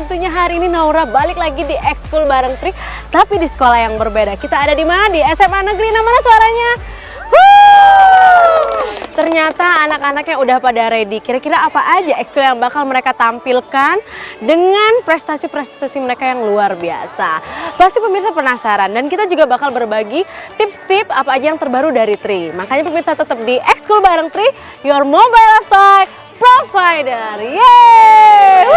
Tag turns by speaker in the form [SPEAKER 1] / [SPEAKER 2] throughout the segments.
[SPEAKER 1] tentunya hari ini Naura balik lagi di Ekskul bareng Tri, tapi di sekolah yang berbeda. Kita ada di mana? Di SMA Negeri. Mana suaranya? Ternyata anak-anaknya udah pada ready. Kira-kira apa aja ekskul yang bakal mereka tampilkan dengan prestasi-prestasi mereka yang luar biasa. Pasti pemirsa penasaran dan kita juga bakal berbagi tips-tips apa aja yang terbaru dari Tri. Makanya pemirsa tetap di Ekskul bareng Tri, your mobile lifestyle provider. Yeay!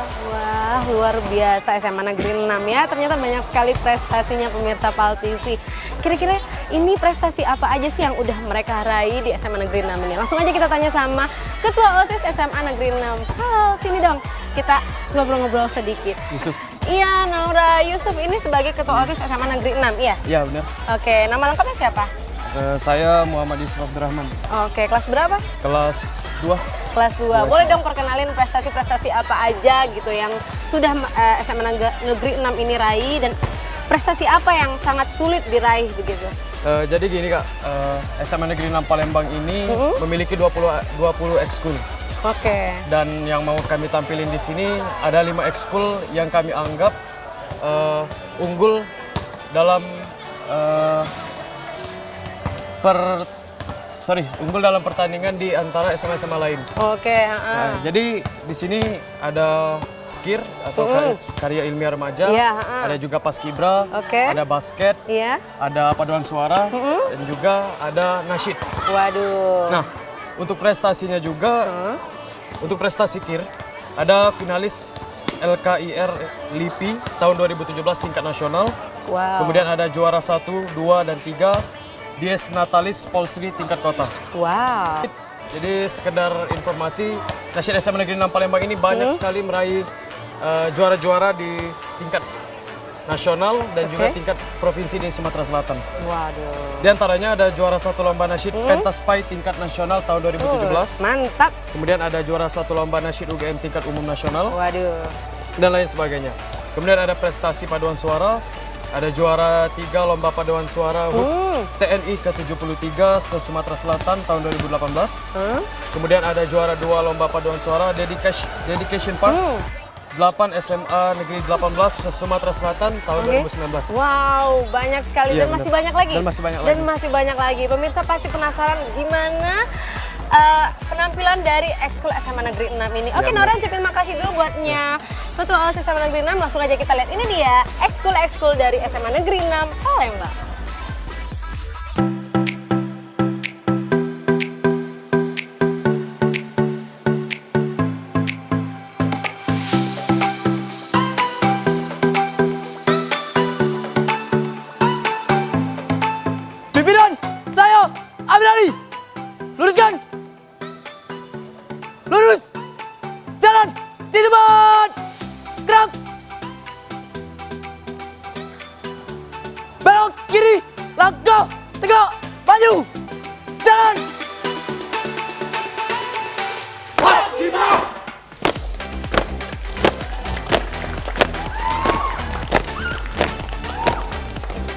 [SPEAKER 1] Wah, luar biasa SMA Negeri 6 ya. Ternyata banyak sekali prestasinya pemirsa PAL TV. Kira-kira ini prestasi apa aja sih yang udah mereka raih di SMA Negeri 6 ini? Langsung aja kita tanya sama Ketua OSIS SMA Negeri 6. Halo, sini dong. Kita ngobrol-ngobrol sedikit.
[SPEAKER 2] Yusuf.
[SPEAKER 1] Iya, Naura Yusuf ini sebagai Ketua OSIS SMA Negeri 6, iya?
[SPEAKER 2] Iya, benar.
[SPEAKER 1] Oke, nama lengkapnya siapa?
[SPEAKER 2] Saya Muhammad Yusuf Abdurrahman.
[SPEAKER 1] Oke, kelas berapa?
[SPEAKER 2] Kelas 2.
[SPEAKER 1] Kelas 2. Boleh dong perkenalin prestasi-prestasi apa aja gitu yang sudah SMA Negeri 6 ini raih dan prestasi apa yang sangat sulit diraih begitu?
[SPEAKER 2] Jadi gini Kak, SMA Negeri 6 Palembang ini memiliki 20 ekskul.
[SPEAKER 1] Oke.
[SPEAKER 2] Dan yang mau kami tampilin di sini ada 5 ekskul yang kami anggap unggul dalam unggul dalam pertandingan di antara SMA-SMA lain.
[SPEAKER 1] Oke.
[SPEAKER 2] Nah, jadi di sini ada KIR atau karya ilmiah remaja, ada juga paskibra, ada basket, ada paduan suara, dan juga ada nasyid.
[SPEAKER 1] Waduh.
[SPEAKER 2] Nah, untuk prestasinya juga, untuk prestasi KIR, ada finalis LKIR LIPI tahun 2017 tingkat nasional.
[SPEAKER 1] Wow.
[SPEAKER 2] Kemudian ada juara 1, 2, dan 3. Dies Natalis Polsri tingkat kota.
[SPEAKER 1] Wow.
[SPEAKER 2] Jadi sekedar informasi, Nasyid SMA Negeri 6 Palembang ini banyak sekali meraih juara-juara di tingkat nasional dan juga tingkat provinsi di Sumatera Selatan.
[SPEAKER 1] Waduh.
[SPEAKER 2] Di antaranya ada juara 1 lomba nasyid Pentaspai tingkat nasional tahun 2017.
[SPEAKER 1] Mantap.
[SPEAKER 2] Kemudian ada juara 1 lomba nasyid UGM tingkat umum nasional.
[SPEAKER 1] Waduh.
[SPEAKER 2] Dan lain sebagainya. Kemudian ada prestasi paduan suara. Ada juara 3 lomba paduan suara HUT TNI ke-73 se-Sumatera Selatan tahun 2018. Kemudian ada juara 2 lomba paduan suara Dedication Park 8 SMA Negeri 18 se-Sumatera Selatan tahun 2019.
[SPEAKER 1] Wow, banyak sekali dan masih banyak lagi.
[SPEAKER 2] Dan masih banyak lagi.
[SPEAKER 1] Pemirsa pasti penasaran gimana penampilan dari ekskul SMA Negeri 6 ini. Oke, Naura terima kasih dulu buatnya Ketua OSIS SMA Negeri 6. Langsung aja kita lihat. Ini dia ekskul dari SMA Negeri 6 Palembang.
[SPEAKER 3] Pimpinan, saya ambil alih. Luruskan. Lurus. Jalan di depan. Gerak. Belok kiri. Langkah. Tegak. Maju. Jalan.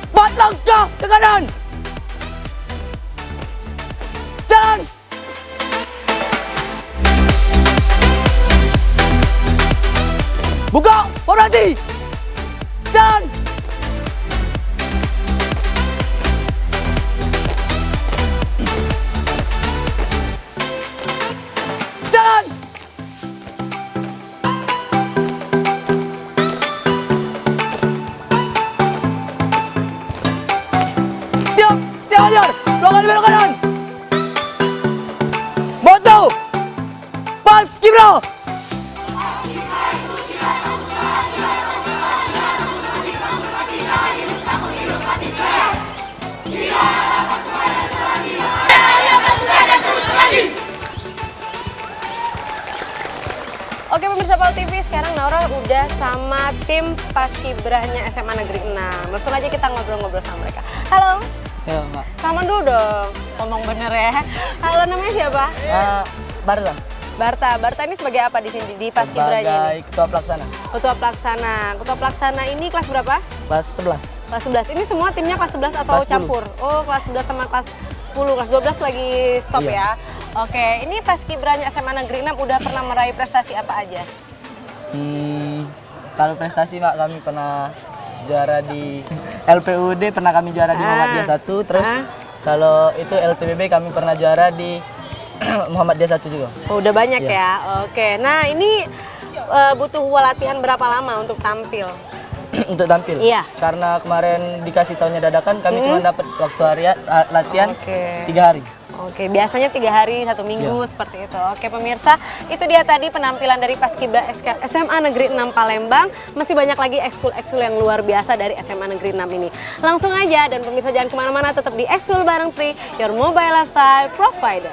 [SPEAKER 3] Empat langkah ke kanan. Jalan. Buka formasi. Jalan. Jalan. Tiap hajar. Belakang belok kanan. Moto. Paskibra.
[SPEAKER 1] Oke pemirsa PAL TV, sekarang Naura udah sama tim paskibrahnya SMA Negeri 6. Langsung aja kita ngobrol-ngobrol sama mereka. Halo.
[SPEAKER 3] Ya, Mbak.
[SPEAKER 1] Salaman dulu dong. Sombong bener ya. Halo, namanya siapa?
[SPEAKER 3] Barzan.
[SPEAKER 1] Barta ini sebagai apa di sini di Paskibranya ini?
[SPEAKER 3] Sebagai ketua pelaksana.
[SPEAKER 1] Ketua pelaksana. Ketua pelaksana ini kelas berapa?
[SPEAKER 3] Kelas 11.
[SPEAKER 1] Kelas 11. Ini semua timnya kelas 11 atau
[SPEAKER 3] Kelas 10.
[SPEAKER 1] campur? Oh, kelas 11 sama kelas 10. Kelas 12 lagi stop
[SPEAKER 3] Iya.
[SPEAKER 1] ya. Oke, ini Paskibranya SMA Negeri 6 udah pernah meraih prestasi apa aja?
[SPEAKER 3] Kalau prestasi Pak, kami pernah juara di LPUD, pernah kami juara di Muhammadiyah 1. Terus kalau itu LPBB kami pernah juara di Muhammadiyah 1 juga.
[SPEAKER 1] Oh, udah banyak
[SPEAKER 3] Iya.
[SPEAKER 1] ya. Oke, nah ini butuh latihan berapa lama untuk tampil?
[SPEAKER 3] Untuk tampil.
[SPEAKER 1] Iya.
[SPEAKER 3] Karena kemarin dikasih tahunya dadakan, kami cuma dapat waktu latihan
[SPEAKER 1] Oke.
[SPEAKER 3] 3 hari.
[SPEAKER 1] Oke, biasanya 3 hari, 1 minggu seperti itu. Oke pemirsa, itu dia tadi penampilan dari Paskibra SMA Negeri 6 Palembang. Masih banyak lagi ekskul-ekskul yang luar biasa dari SMA Negeri 6 ini. Langsung aja, dan pemirsa jangan kemana-mana, tetap di Ekskul bareng Tri, your mobile lifestyle provider.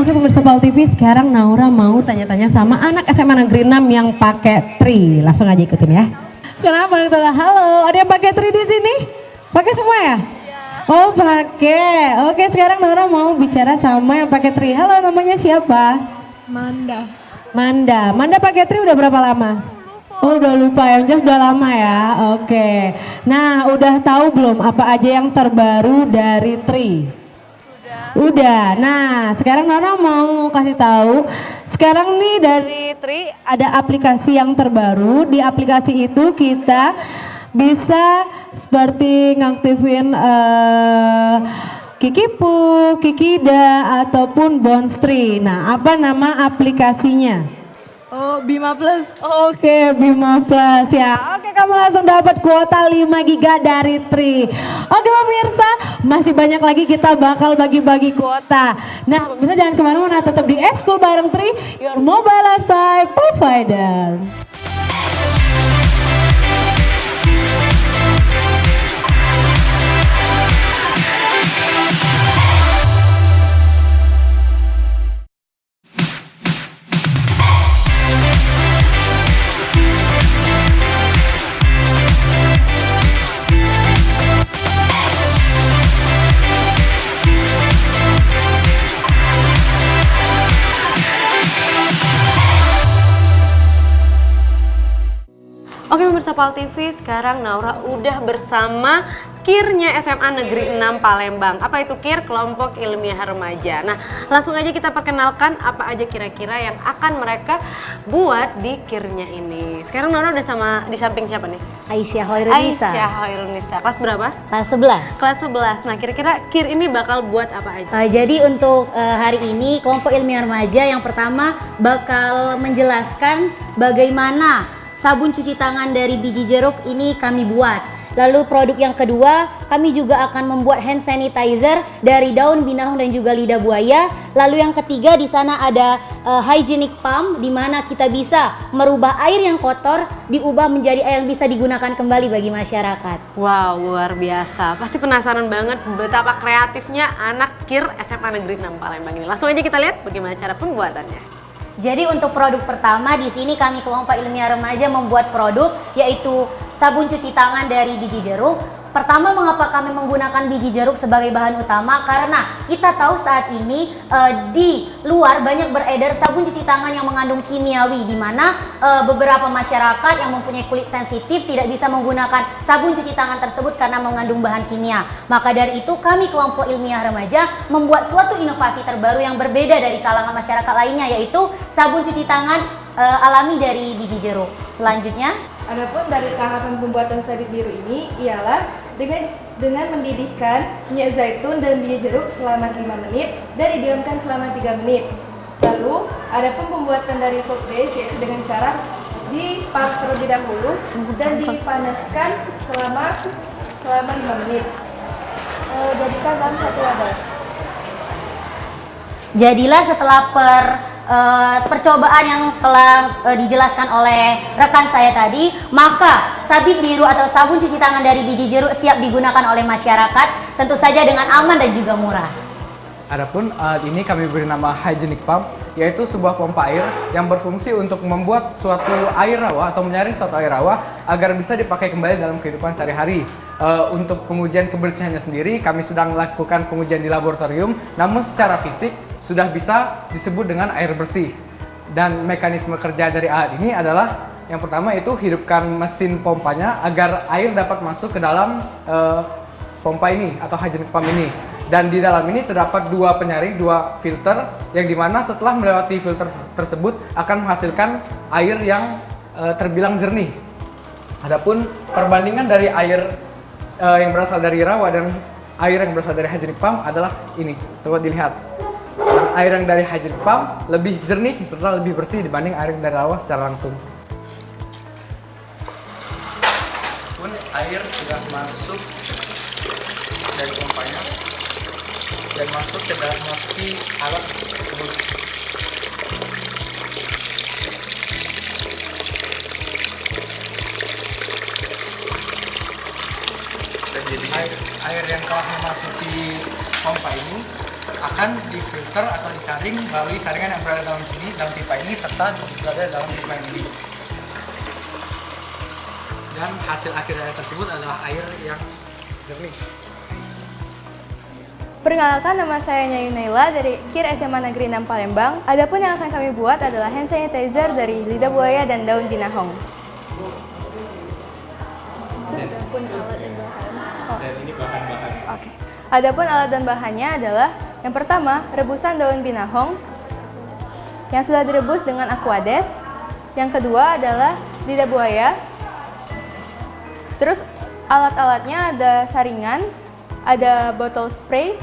[SPEAKER 1] Oke pemirsa Pal TV, sekarang Naura mau tanya-tanya sama anak SMA Negeri 6 yang pakai tri. Langsung aja ikutin ya. Kenapa? Halo, ada yang pakai tri di sini? Pakai semua ya? Oh pakai. Oke, sekarang Naura mau bicara sama yang pakai tri. Halo, namanya siapa? Manda pakai tri udah berapa lama? Oh udah lupa, yang jelas udah lama ya. Oke. Nah, udah tahu belum apa aja yang terbaru dari tri? Udah. Nah, sekarang Nora mau kasih tahu. Sekarang nih dari Tri ada aplikasi yang terbaru. Di aplikasi itu kita bisa seperti ngaktifin Kikipu, Kikida ataupun Bonstri. Nah, apa nama aplikasinya?
[SPEAKER 4] Oh, Bima Plus.
[SPEAKER 1] Oke, Bima Plus ya. Oke, kamu langsung dapat kuota 5 giga dari Tri. Oke pemirsa, masih banyak lagi kita bakal bagi-bagi kuota. Nah, pemirsa jangan kemana-mana, tetap di Ekskul bareng Tri, your mobile lifestyle provider. Oke pemirsa Pal TV, sekarang Naura udah bersama KIR-nya SMA Negeri 6 Palembang. Apa itu KIR? Kelompok Ilmiah Remaja. Nah, langsung aja kita perkenalkan apa aja kira-kira yang akan mereka buat di KIR-nya ini. Sekarang Naura udah sama di samping siapa nih?
[SPEAKER 4] Aisyah Hoirunisa.
[SPEAKER 1] Aisyah Hoirunisa. Kelas berapa?
[SPEAKER 4] Kelas 11.
[SPEAKER 1] Kelas 11. Nah, kira-kira KIR ini bakal buat apa aja?
[SPEAKER 4] Jadi untuk hari ini kelompok ilmiah remaja yang pertama bakal menjelaskan bagaimana sabun cuci tangan dari biji jeruk ini kami buat. Lalu produk yang kedua, kami juga akan membuat hand sanitizer dari daun binahun dan juga lidah buaya. Lalu yang ketiga di sana ada hygienic pump, di mana kita bisa merubah air yang kotor diubah menjadi air yang bisa digunakan kembali bagi masyarakat.
[SPEAKER 1] Wow, luar biasa. Pasti penasaran banget betapa kreatifnya anak KIR SMA Negeri 6 Palembang ini. Langsung aja kita lihat bagaimana cara pembuatannya.
[SPEAKER 4] Jadi untuk produk pertama di sini kami kelompok ilmiah remaja membuat produk yaitu sabun cuci tangan dari biji jeruk. Pertama, mengapa kami menggunakan biji jeruk sebagai bahan utama? Karena kita tahu saat ini di luar banyak beredar sabun cuci tangan yang mengandung kimiawi, di mana beberapa masyarakat yang mempunyai kulit sensitif tidak bisa menggunakan sabun cuci tangan tersebut karena mengandung bahan kimia. Maka dari itu kami kelompok ilmiah remaja membuat suatu inovasi terbaru yang berbeda dari kalangan masyarakat lainnya, yaitu sabun cuci tangan alami dari biji jeruk. Selanjutnya,
[SPEAKER 5] adapun dari tahapan pembuatan sabit biru ini ialah dengan mendidihkan minyak zaitun dan biji jeruk selama 5 menit dan didiamkan selama 3 menit. Lalu, adapun pembuatan dari soap base yaitu dengan cara diparut terlebih dahulu dan dipanaskan selama 5 menit. Jadikan dalam satu wadah.
[SPEAKER 4] jadilah setelah percobaan yang telah dijelaskan oleh rekan saya tadi, maka sabit biru atau sabun cuci tangan dari biji jeruk siap digunakan oleh masyarakat, tentu saja dengan aman dan juga murah.
[SPEAKER 6] Adapun alat ini kami beri nama hygienic pump, yaitu sebuah pompa air yang berfungsi untuk membuat suatu air rawa atau menyaring suatu air rawa agar bisa dipakai kembali dalam kehidupan sehari-hari. Untuk pengujian kebersihannya sendiri, kami sudah melakukan pengujian di laboratorium, namun secara fisik sudah bisa disebut dengan air bersih. Dan mekanisme kerja dari alat ini adalah yang pertama itu hidupkan mesin pompanya agar air dapat masuk ke dalam pompa ini atau hygienic pump ini. Dan di dalam ini terdapat dua penyaring, dua filter yang dimana setelah melewati filter tersebut akan menghasilkan air yang terbilang jernih. Adapun perbandingan dari air yang berasal dari rawa dan air yang berasal dari hygienic pump adalah ini, coba dilihat. Air yang dari hygienic pump lebih jernih serta lebih bersih dibanding air yang dari rawa secara langsung. Pun air sudah masuk dari pompanya dan masuk ke dalam masuki alat tersebut. Dan jadi air yang telah memasuki pompa ini akan difilter atau disaring melalui saringan yang berada dalam sini, dalam pipa ini, serta berada dalam pipa ini. Dan hasil akhir dari tersebut adalah air yang jernih.
[SPEAKER 5] Perkenalkan, nama saya Nyayu Naila dari KIR SMA Negeri 6 Palembang. Adapun yang akan kami buat adalah hand sanitizer dari lidah buaya dan daun binahong. Adapun alat dan bahannya adalah yang pertama, rebusan daun binahong yang sudah direbus dengan aquades. Yang kedua adalah lidah buaya. Terus alat-alatnya ada saringan, ada botol spray,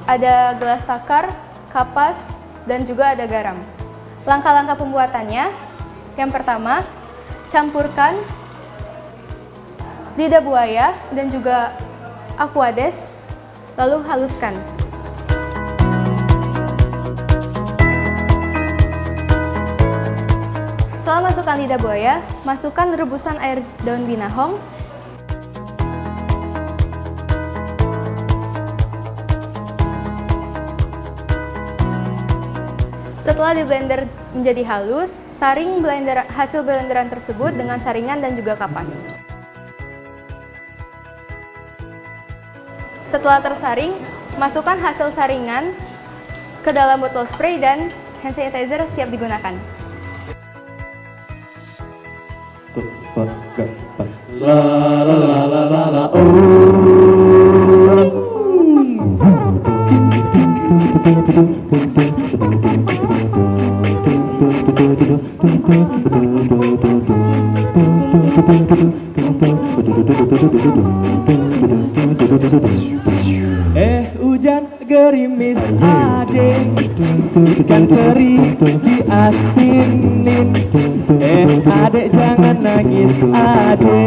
[SPEAKER 5] ada gelas takar, kapas, dan juga ada garam. Langkah-langkah pembuatannya, yang pertama, campurkan lidah buaya dan juga aquades, lalu haluskan. Setelah masukkan lidah buaya, masukkan rebusan air daun binahong. Setelah di blender menjadi halus, saring hasil blenderan tersebut dengan saringan dan juga kapas. Setelah tersaring, masukkan hasil saringan ke dalam botol spray dan hand sanitizer siap digunakan.
[SPEAKER 7] Hujan gerimis aja ikan teri diasinin. Adek jangan nangis aja,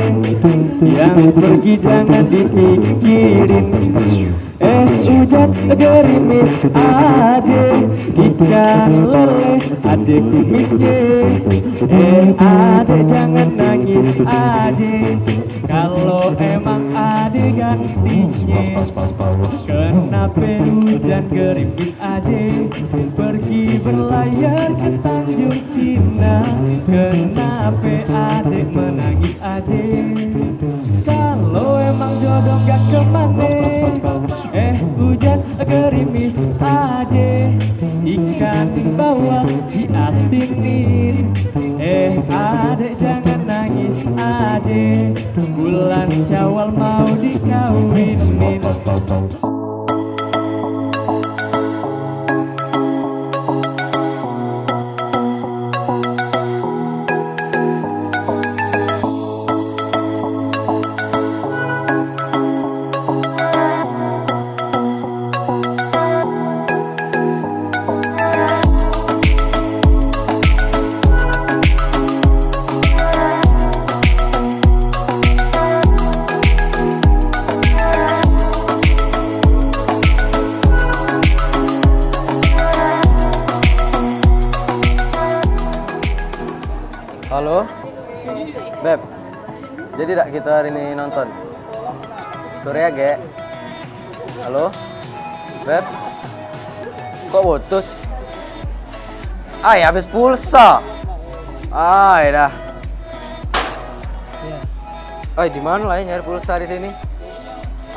[SPEAKER 7] yang pergi jangan dipikirin. Hujan gerimis aja ikan leleh adekku miskin. Adek jangan nangis aja, kalau emang adek cantiknya. Kenapa hujan gerimis aja, pergi berlayar ke Tanjung Cina. Kenapa adik menangis aja, kalau emang jodoh gak kemana. Hujan gerimis aja, ikan bawah diasinin. Adik jangan nangis aja, bulan Syawal mau dikawinin.
[SPEAKER 3] Halo, Beb. Jadi tak kita hari ini nonton? Sore ya, Gek? Halo, Beb. Kok putus? Habis pulsa. Dah. Di mana lah nyari pulsa di sini?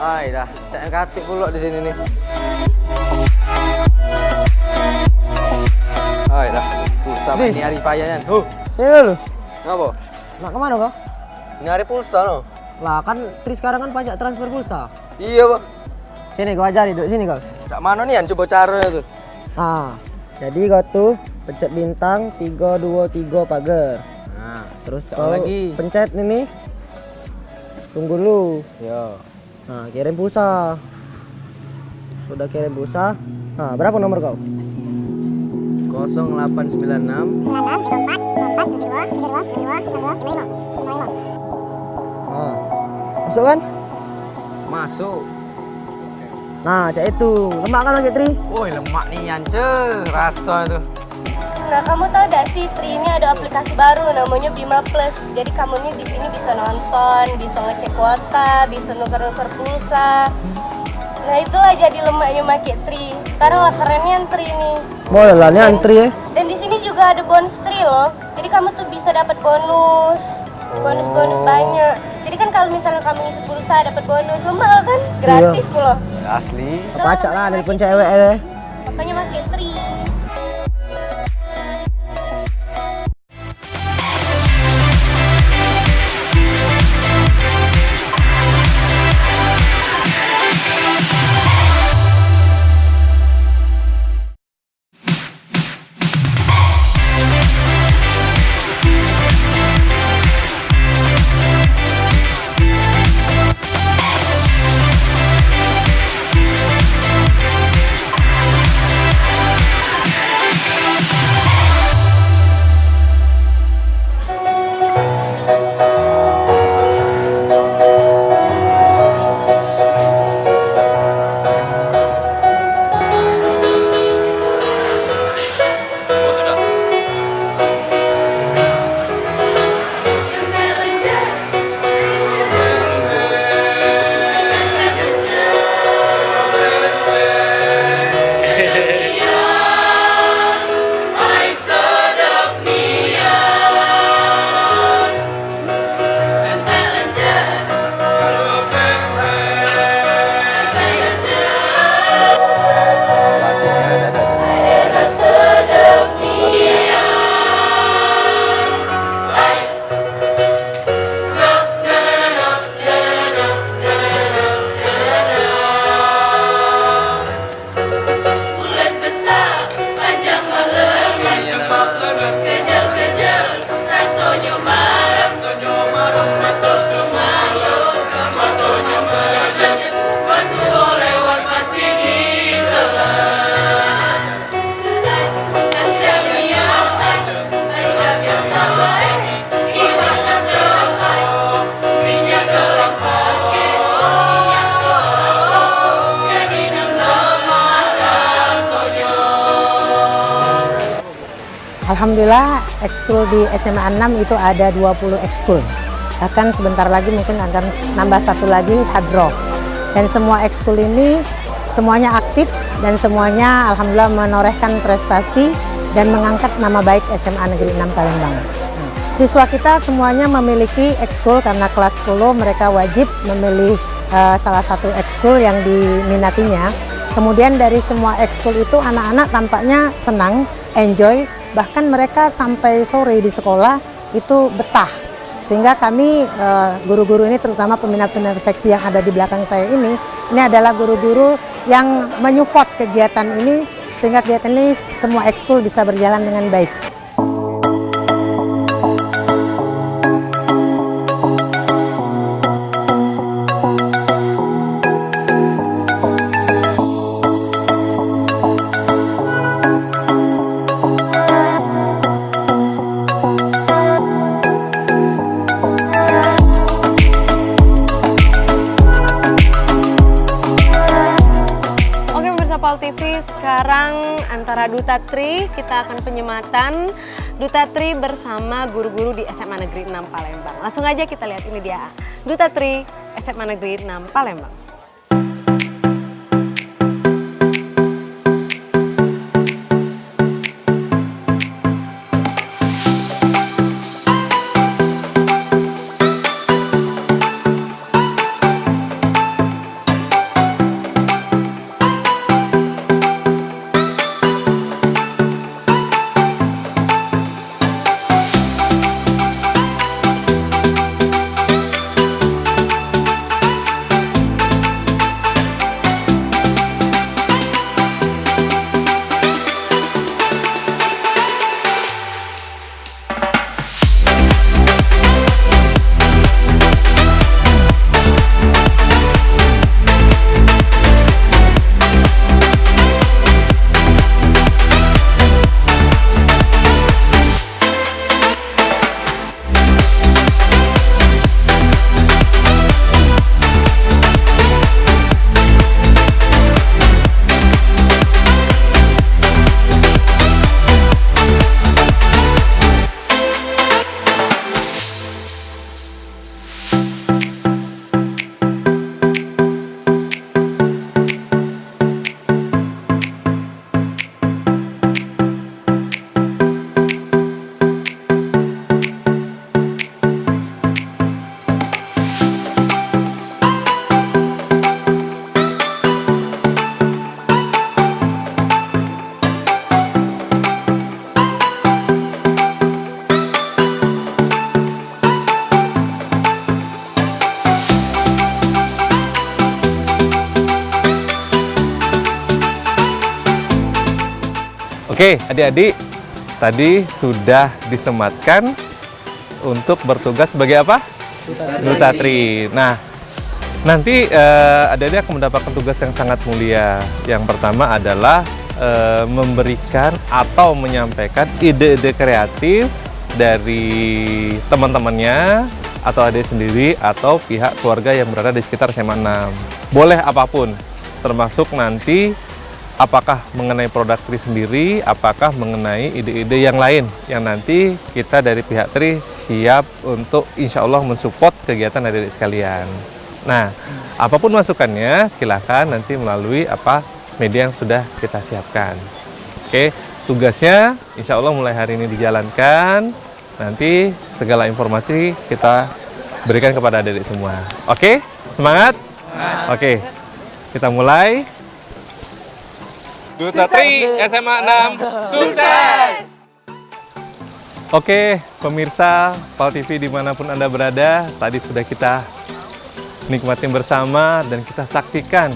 [SPEAKER 3] Dah, cek katik pula di sini nih. Dah, pulsa ini hari payangan.
[SPEAKER 8] Sini lu.
[SPEAKER 3] Ngapa?
[SPEAKER 8] Nak kemana kau?
[SPEAKER 3] Nyari pulsa no.
[SPEAKER 8] Lah kan Tri sekarang kan pajak transfer pulsa.
[SPEAKER 3] Iya, Pak.
[SPEAKER 8] Sini kau ajari, duduk sini kau.
[SPEAKER 3] Cak mana nih coba caranya tuh?
[SPEAKER 8] Jadi kau tuh pencet bintang 323 pagar.
[SPEAKER 3] Nah,
[SPEAKER 8] Terus
[SPEAKER 3] cak
[SPEAKER 8] kau
[SPEAKER 3] lagi.
[SPEAKER 8] pencet ini. Tunggu dulu.
[SPEAKER 3] Yo.
[SPEAKER 8] Nah, kirim pulsa. Sudah kirim pulsa. Berapa nomor kau?
[SPEAKER 3] 0896
[SPEAKER 8] Masuk kan?
[SPEAKER 3] masuk.
[SPEAKER 8] Nah, cak itu. Lemak kan lagi Tri?
[SPEAKER 3] Woi, lemak nih ance, rasa itu.
[SPEAKER 1] Nah, kamu tahu gak sih, Tri, ini ada aplikasi baru namanya Bima Plus. Jadi kamu nih di sini bisa nonton, bisa ngecek kuota, bisa nuker-nuker pulsa. Nah, itulah jadi lemaknya make Tri. Sekarang lah kerennya Tri nih.
[SPEAKER 8] Boleh lah, ini antri ya.
[SPEAKER 1] Dan di sini juga ada bonus Tri loh. Jadi kamu tuh bisa dapat bonus banyak. Jadi kan kalau misalnya kamu ngisi pulsa dapat bonus, lemak kan? Gratis pula.
[SPEAKER 3] Asli.
[SPEAKER 8] Kepacak lah, nelpon cewek ya.
[SPEAKER 1] Makanya make Tri.
[SPEAKER 9] Alhamdulillah ekskul di SMA 6 itu ada 20 ekskul. Bahkan sebentar lagi mungkin akan nambah satu lagi hadroh. Dan semua ekskul ini semuanya aktif dan semuanya alhamdulillah menorehkan prestasi dan mengangkat nama baik SMA Negeri 6 Palembang. Siswa kita semuanya memiliki ekskul karena kelas 10 mereka wajib memilih salah satu ekskul yang diminatinya. Kemudian dari semua ekskul itu anak-anak tampaknya senang, enjoy, bahkan mereka sampai sore di sekolah itu betah. Sehingga kami guru-guru ini terutama peminat-peminat seksi yang ada di belakang saya ini adalah guru-guru yang menyupport kegiatan ini sehingga kegiatan ini semua ekskul bisa berjalan dengan baik.
[SPEAKER 1] Pal TV, sekarang antara Duta Tri, kita akan penyematan Duta Tri bersama guru-guru di SMA Negeri 6 Palembang. Langsung aja kita lihat, ini dia Duta Tri SMA Negeri 6 Palembang.
[SPEAKER 10] Oke, adik-adik, tadi sudah disematkan untuk bertugas sebagai apa? Duta Tri. Nah, nanti adik-adik akan mendapatkan tugas yang sangat mulia. Yang pertama adalah memberikan atau menyampaikan ide-ide kreatif dari teman-temannya atau adik sendiri atau pihak keluarga yang berada di sekitar SMA 6. Boleh apapun, termasuk nanti apakah mengenai produk Tri sendiri, apakah mengenai ide-ide yang lain yang nanti kita dari pihak Tri siap untuk insya Allah mensupport kegiatan adik-adik sekalian. Nah, apapun masukannya silakan nanti melalui media yang sudah kita siapkan. Oke, tugasnya insya Allah mulai hari ini dijalankan. Nanti segala informasi kita berikan kepada adik-adik semua. Oke, semangat? Oke, kita mulai. Duta Tri SMA 6 sukses! Oke, pemirsa Pal TV dimanapun Anda berada, tadi sudah kita nikmatin bersama dan kita saksikan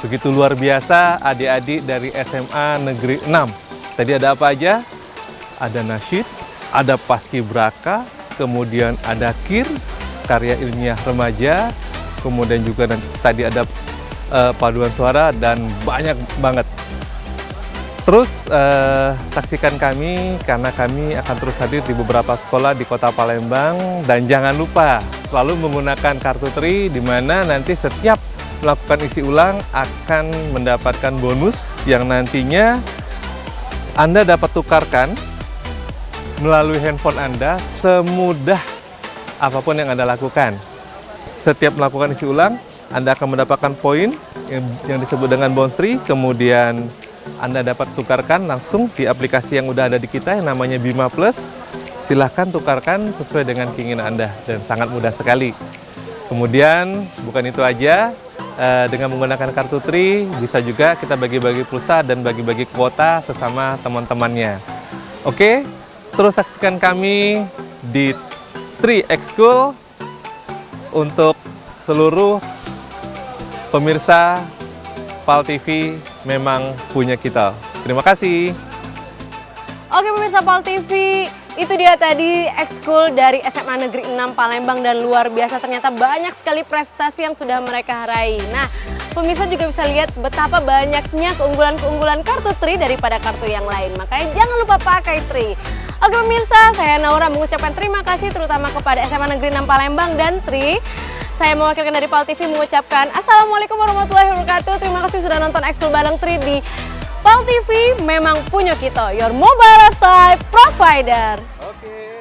[SPEAKER 10] begitu luar biasa adik-adik dari SMA Negeri 6. Tadi ada apa aja? Ada nasyid, ada paskibraka, kemudian ada KIR, karya ilmiah remaja, kemudian juga tadi ada paduan suara dan banyak banget. Terus saksikan kami karena kami akan terus hadir di beberapa sekolah di Kota Palembang dan jangan lupa selalu menggunakan kartu Tri di mana nanti setiap melakukan isi ulang akan mendapatkan bonus yang nantinya Anda dapat tukarkan melalui handphone Anda semudah apapun yang Anda lakukan. Setiap melakukan isi ulang Anda akan mendapatkan poin yang disebut dengan Bonsri, kemudian Anda dapat tukarkan langsung di aplikasi yang udah ada di kita yang namanya Bima Plus. Silahkan tukarkan sesuai dengan keinginan Anda dan sangat mudah sekali. Kemudian bukan itu aja, dengan menggunakan kartu Tri bisa juga kita bagi-bagi pulsa dan bagi-bagi kuota sesama teman-temannya. Oke, terus saksikan kami di Tri Ekskul untuk seluruh pemirsa PAL TV memang punya kita. Terima kasih.
[SPEAKER 1] Oke pemirsa PAL TV, itu dia tadi ekskul dari SMA Negeri 6 Palembang dan luar biasa, ternyata banyak sekali prestasi yang sudah mereka raih. Nah, pemirsa juga bisa lihat betapa banyaknya keunggulan-keunggulan kartu Tri daripada kartu yang lain. Makanya jangan lupa pakai Tri. Oke pemirsa, saya Naura mengucapkan terima kasih terutama kepada SMA Negeri 6 Palembang dan Tri. Saya mewakilkan dari PAL TV mengucapkan Assalamualaikum warahmatullahi wabarakatuh. Terima kasih sudah nonton ekskul bareng Tri di PAL TV memang punya kita, your mobile lifestyle provider.
[SPEAKER 10] Oke.